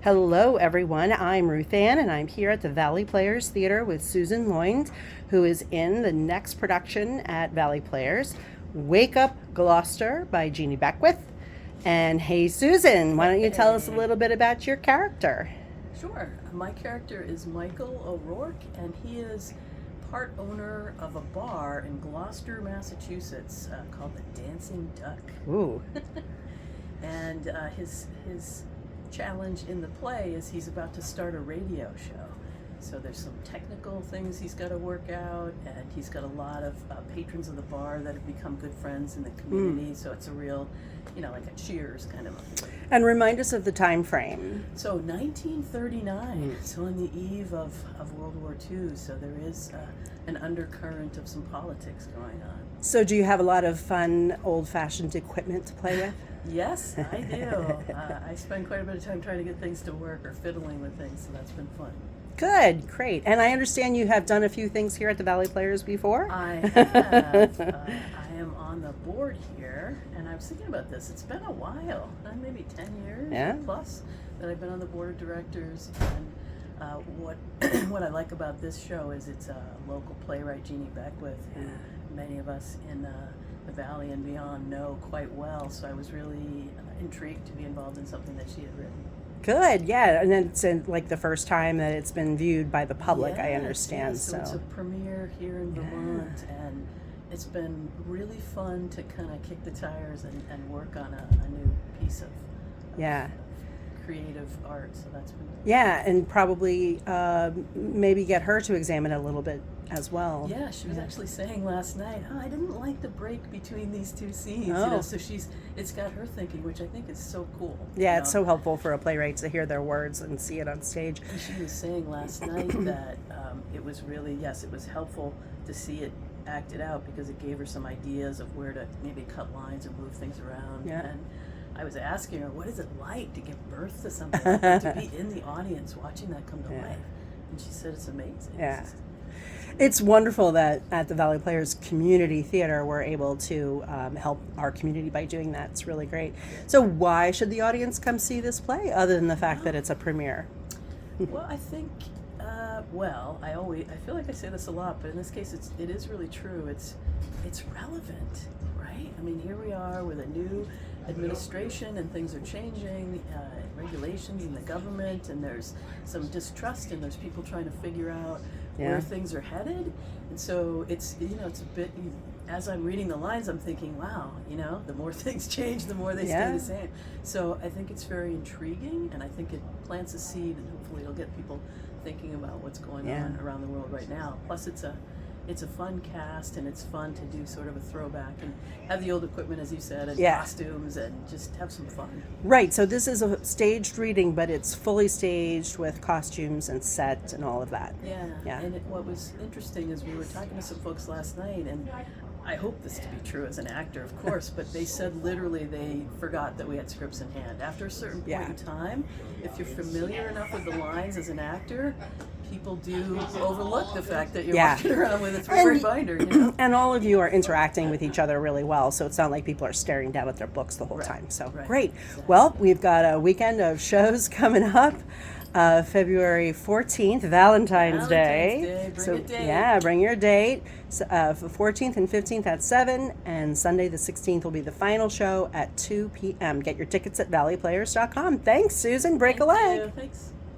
Hello, everyone. I'm Ruth Ann, and I'm here at the Valley Players Theater with Susan Loynd, who is in the next production at Valley Players, Wake Up Gloucester by Jeanne Beckwith. And hey, Susan, why don't you tell us a little bit about your character? Sure. My character is Michael O'Rourke, and he is part owner of a bar in Gloucester, Massachusetts, called the Dancing Duck. Ooh. And his challenge in the play is he's about to start a radio show. So there's some technical things he's got to work out, and he's got a lot of patrons of the bar that have become good friends in the community. So it's a real, like a Cheers kind of a thing. And remind us of the time frame. So 1939, so on the eve of World War II, so there is an undercurrent of some politics going on. So do you have a lot of fun, old-fashioned equipment to play with? Yes, I do. I spend quite a bit of time trying to get things to work or fiddling with things, so that's been fun. Good, great. And I understand you have done a few things here at the Valley Players before? I have. I am on the board here, and I was thinking about this. It's been a while, maybe 10 years plus, that I've been on the board of directors. And what I like about this show is it's a local playwright, Jeanne Beckwith, who many of us in the Valley and beyond know quite well. So I was really intrigued to be involved in something that she had written. Good, yeah, and then it's like the first time that it's been viewed by the public, I understand. Yes. So it's a premiere here in Vermont, and it's been really fun to kind of kick the tires and work on a new piece of creative art. So that's been and probably maybe get her to examine it a little bit as well. Yeah, she was actually saying last night, I didn't like the break between these two scenes. So it's got her thinking, which I think is so cool. Yeah, it's so helpful for a playwright to hear their words and see it on stage. And she was saying last night that it was really, it was helpful to see it acted out because it gave her some ideas of where to maybe cut lines and move things around. Yeah. And I was asking her, what is it like to give birth to something like that, to be in the audience watching that come to life? And she said it's amazing. Yeah. It's wonderful that at the Valley Players Community Theater we're able to help our community by doing that. It's really great. So why should the audience come see this play other than the fact that it's a premiere? Well, I think, I feel like I say this a lot, but in this case it is really true. It's relevant, right? I mean, here we are with a new administration and things are changing, regulations in the government, and there's some distrust, and there's people trying to figure out where things are headed. And so it's a bit, as I'm reading the lines, I'm thinking, wow, the more things change, the more they stay the same. So I think it's very intriguing, and I think it plants a seed, and hopefully it'll get people thinking about what's going on around the world right now. Plus it's a fun cast, and it's fun to do sort of a throwback and have the old equipment, as you said, and costumes, and just have some fun. Right, so this is a staged reading, but it's fully staged with costumes and set and all of that. Yeah. And what was interesting is we were talking to some folks last night, and I hope this to be true as an actor, of course, but they said literally they forgot that we had scripts in hand. After a certain point in time, if you're familiar enough with the lines as an actor, people do overlook the fact that you're walking around with a three-ring binder. And all of you are interacting with each other really well, so it's not like people are staring down at their books the whole time. So great. Exactly. Well, we've got a weekend of shows coming up. February 14th, Valentine's Day. Bring a date. Bring your date. 14th and 15th at 7, and Sunday the 16th will be the final show at 2 p.m. Get your tickets at valleyplayers.com. Thanks, Susan. Break a leg. Thanks.